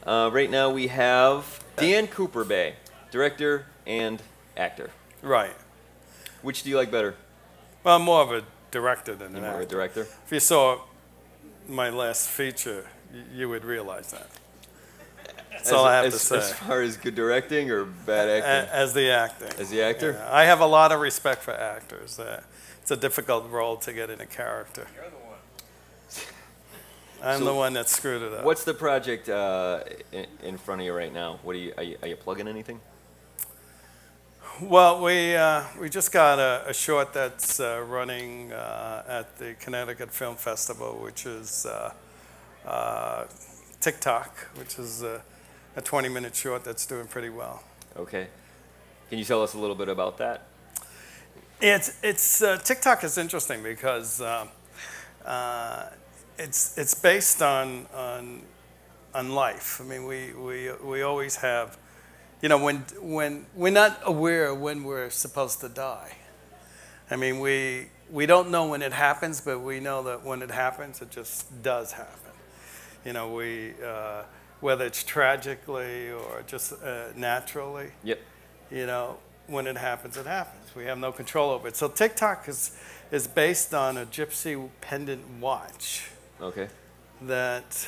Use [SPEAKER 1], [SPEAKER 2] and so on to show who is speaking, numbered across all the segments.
[SPEAKER 1] Right now we have Dan Cooperbey, director and actor.
[SPEAKER 2] Right.
[SPEAKER 1] Which do you like better?
[SPEAKER 2] Well, I'm more of a director than an
[SPEAKER 1] More of a
[SPEAKER 2] actor.
[SPEAKER 1] director?
[SPEAKER 2] If you saw my last feature, you would realize that. That's all I have to say.
[SPEAKER 1] As far as good directing or bad acting?
[SPEAKER 2] As the acting.
[SPEAKER 1] As the actor?
[SPEAKER 2] Yeah. I have a lot of respect for actors. It's a difficult role to get in a character.
[SPEAKER 3] You're the one.
[SPEAKER 2] I'm the one that screwed it up.
[SPEAKER 1] What's the project in front of you right now? What are you plugging anything?
[SPEAKER 2] Well, we just got a short that's running at the Connecticut Film Festival, which is TikTok, which is a 20-minute short that's doing pretty well.
[SPEAKER 1] Okay. Can you tell us a little bit about that?
[SPEAKER 2] TikTok is interesting because it's based on life. I mean, we always have, you know, when we're not aware when we're supposed to die. I mean, we don't know when it happens, but we know that when it happens, it just does happen. You know, whether it's tragically or just naturally. Yep. You know, when it happens, it happens. We have no control over it. So TikTok is based on a gypsy pendant watch. Okay. That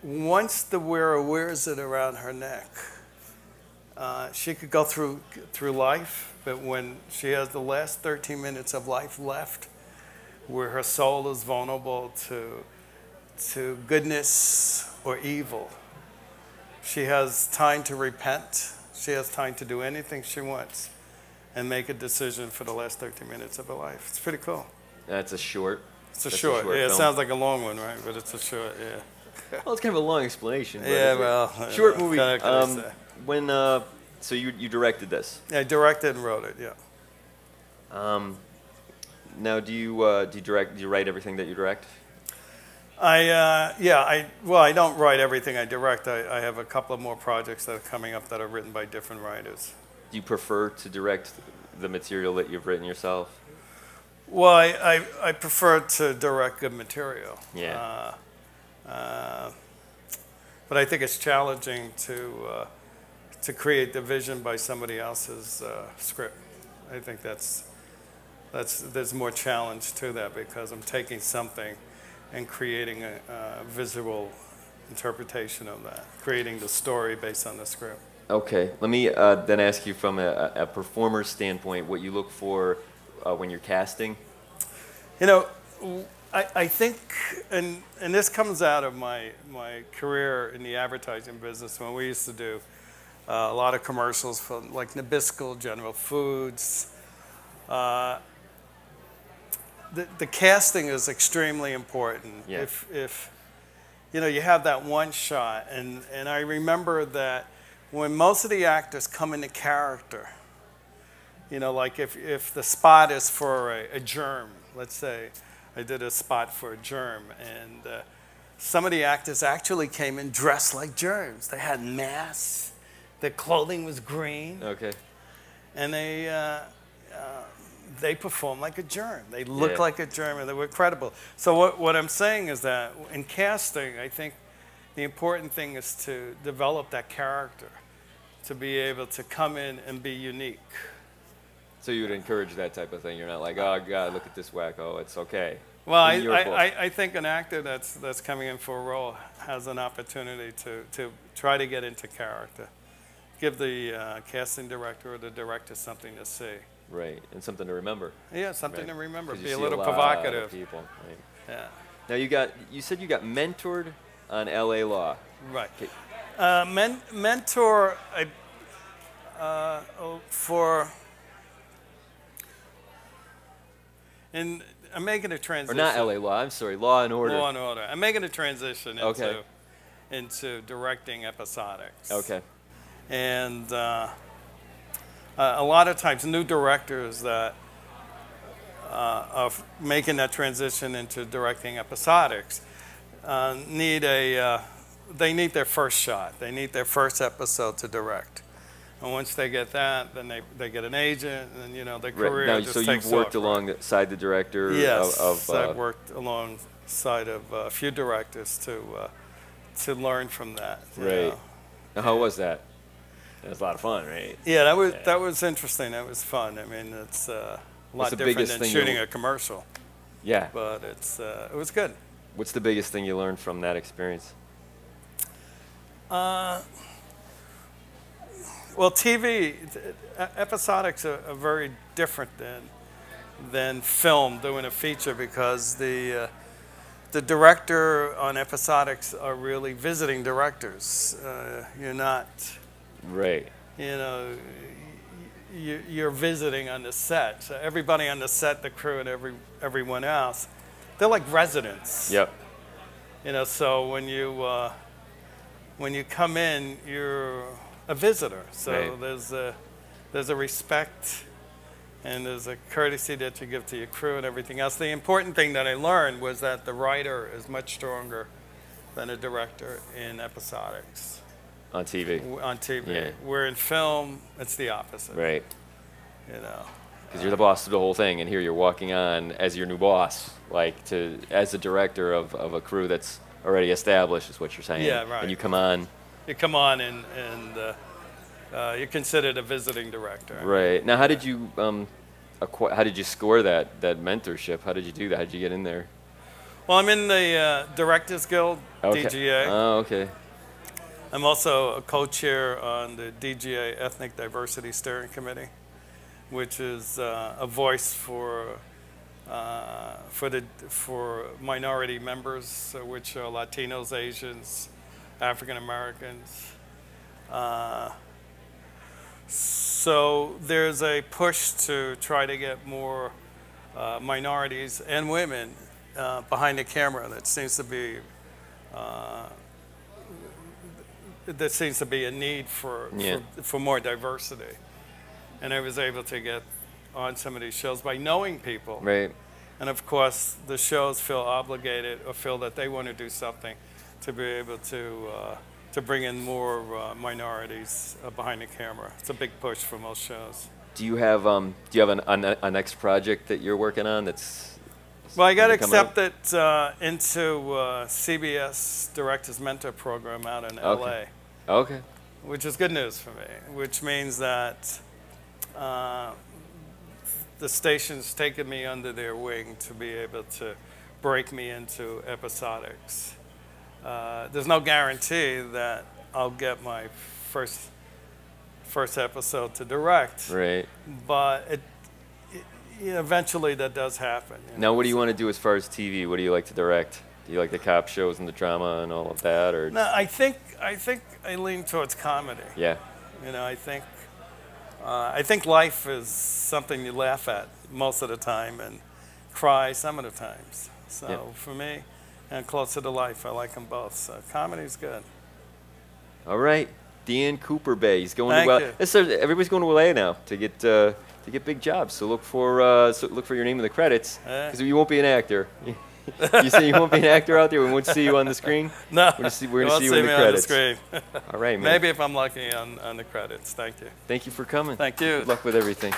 [SPEAKER 2] once the wearer wears it around her neck, she could go through life, but when she has the last 13 minutes of life left, where her soul is vulnerable to goodness or evil, she has time to repent. She has time to do anything she wants and make a decision for the last 13 minutes of her life. It's pretty cool.
[SPEAKER 1] That's a short.
[SPEAKER 2] It's a short. Yeah, it sounds like a long one, right? But it's a short, yeah.
[SPEAKER 1] Well, it's kind of a long explanation. But
[SPEAKER 2] yeah, well.
[SPEAKER 1] Short movie. So you directed this?
[SPEAKER 2] Yeah, I directed and wrote it, yeah.
[SPEAKER 1] Now, do you direct? Do you write everything that you direct?
[SPEAKER 2] Well, I don't write everything I direct. I have a couple of more projects that are coming up that are written by different writers.
[SPEAKER 1] Do you prefer to direct the material that you've written yourself?
[SPEAKER 2] Well, I prefer to direct good material.
[SPEAKER 1] Yeah.
[SPEAKER 2] But I think it's challenging to create the vision by somebody else's script. I think there's more challenge to that because I'm taking something and creating a visual interpretation of that, creating the story based on the script.
[SPEAKER 1] Okay, let me then ask you from a performer's standpoint what you look for when you're casting. You know,
[SPEAKER 2] I think, and this comes out of my career in the advertising business when we used to do a lot of commercials for like Nabisco, General Foods. The casting is extremely important.
[SPEAKER 1] Yeah.
[SPEAKER 2] If you know, you have that one shot, and I remember that when most of the actors come into character, you know, like if the spot is for a germ, let's say I did a spot for a germ, and some of the actors actually came in dressed like germs. They had masks, their clothing was green,
[SPEAKER 1] okay,
[SPEAKER 2] and they performed like a germ. They looked like a germ, and they were credible. So what I'm saying is that in casting, I think the important thing is to develop that character, to be able to come in and be unique.
[SPEAKER 1] So you would encourage that type of thing. You're not like, oh God, look at this wacko. It's okay.
[SPEAKER 2] Well, I think an actor that's coming in for a role has an opportunity to try to get into character, give the casting director or the director something to see.
[SPEAKER 1] Right, and something to remember.
[SPEAKER 2] Yeah, something to remember. Be a
[SPEAKER 1] see
[SPEAKER 2] little
[SPEAKER 1] a
[SPEAKER 2] provocative.
[SPEAKER 1] Lot of people, right?
[SPEAKER 2] Yeah.
[SPEAKER 1] Now you said you got mentored on LA Law.
[SPEAKER 2] Right. Okay. Mentor and I'm making a transition.
[SPEAKER 1] Or not LA Law. I'm sorry, Law and Order.
[SPEAKER 2] Law and Order. I'm making a transition into directing episodics.
[SPEAKER 1] Okay.
[SPEAKER 2] And a lot of times, new directors that are making that transition into directing episodics need their first shot. They need their first episode to direct. And once they get that, then they get an agent, and you know their career just takes off.
[SPEAKER 1] So you've worked alongside the director?
[SPEAKER 2] Yes, I've worked alongside of a few directors to learn from that. You
[SPEAKER 1] Right.
[SPEAKER 2] know.
[SPEAKER 1] Now, how was that? It was a lot of fun, right?
[SPEAKER 2] Yeah, that was interesting. That was fun. I mean, it's a lot
[SPEAKER 1] the
[SPEAKER 2] different
[SPEAKER 1] biggest
[SPEAKER 2] than
[SPEAKER 1] thing
[SPEAKER 2] shooting a commercial,
[SPEAKER 1] Yeah.
[SPEAKER 2] but it was good.
[SPEAKER 1] What's the biggest thing you learned from that experience?
[SPEAKER 2] Well, TV episodics are very different than film doing a feature, because the director on episodics are really visiting directors. You're not,
[SPEAKER 1] Right.
[SPEAKER 2] you know, you're visiting on the set. So everybody on the set, the crew, and everyone else, they're like residents.
[SPEAKER 1] Yep.
[SPEAKER 2] You know, so when you come in, you're a visitor. So
[SPEAKER 1] Right.
[SPEAKER 2] there's a respect and there's a courtesy that you give to your crew and everything else. The important thing that I learned was that the writer is much stronger than a director in episodics.
[SPEAKER 1] On TV.
[SPEAKER 2] On TV.
[SPEAKER 1] Yeah.
[SPEAKER 2] Where in film, it's the opposite.
[SPEAKER 1] Right.
[SPEAKER 2] You know.
[SPEAKER 1] Because you're the boss of the whole thing, and here you're walking on as your new boss, like as the director of a crew that's already established, is what you're saying.
[SPEAKER 2] Yeah, right.
[SPEAKER 1] And you come on.
[SPEAKER 2] You come on and you're considered a visiting director.
[SPEAKER 1] Right. Now, how did you how did you score that mentorship? How did you do that? How did you get in there?
[SPEAKER 2] Well, I'm in the Directors Guild,
[SPEAKER 1] Okay.
[SPEAKER 2] DGA.
[SPEAKER 1] Oh, okay.
[SPEAKER 2] I'm also a co-chair on the DGA Ethnic Diversity Steering Committee, which is a voice for minority members, which are Latinos, Asians, African Americans. So there's a push to try to get more minorities and women behind the camera. That seems to be a need for more diversity. And I was able to get on some of these shows by knowing people.
[SPEAKER 1] Right.
[SPEAKER 2] And of course, the shows feel obligated or feel that they want to do something to be able to bring in more minorities behind the camera. It's a big push for most shows.
[SPEAKER 1] Do you have a next project that you're working on that's?
[SPEAKER 2] Well, I got
[SPEAKER 1] coming up?
[SPEAKER 2] accepted into CBS Directors Mentor Program out in LA.
[SPEAKER 1] Okay.
[SPEAKER 2] Which is good news for me, which means that the station's taken me under their wing to be able to break me into episodics. There's no guarantee that I'll get my first episode to direct,
[SPEAKER 1] Right.
[SPEAKER 2] but eventually that does happen.
[SPEAKER 1] Now, what do you want to do as far as TV? What do you like to direct? Do you like the cop shows and the drama and all of that, or?
[SPEAKER 2] No, I think I lean towards comedy.
[SPEAKER 1] Yeah.
[SPEAKER 2] You know, I think life is something you laugh at most of the time and cry some of the times. So
[SPEAKER 1] Yeah.
[SPEAKER 2] for me, and closer to life, I like them both. So comedy's good.
[SPEAKER 1] All right, Dan Cooperbey. He's going
[SPEAKER 2] Thank
[SPEAKER 1] to
[SPEAKER 2] you.
[SPEAKER 1] everybody's going to LA now to get big jobs. So look for your name in the credits, because you won't be an actor. You say you won't be an actor out there. We won't see you on the screen.
[SPEAKER 2] No,
[SPEAKER 1] we're going to see you in the
[SPEAKER 2] on
[SPEAKER 1] credits.
[SPEAKER 2] the screen.
[SPEAKER 1] All right, man.
[SPEAKER 2] Maybe if I'm lucky on the credits. Thank you.
[SPEAKER 1] Thank you for coming.
[SPEAKER 2] Thank you.
[SPEAKER 1] Good luck with everything.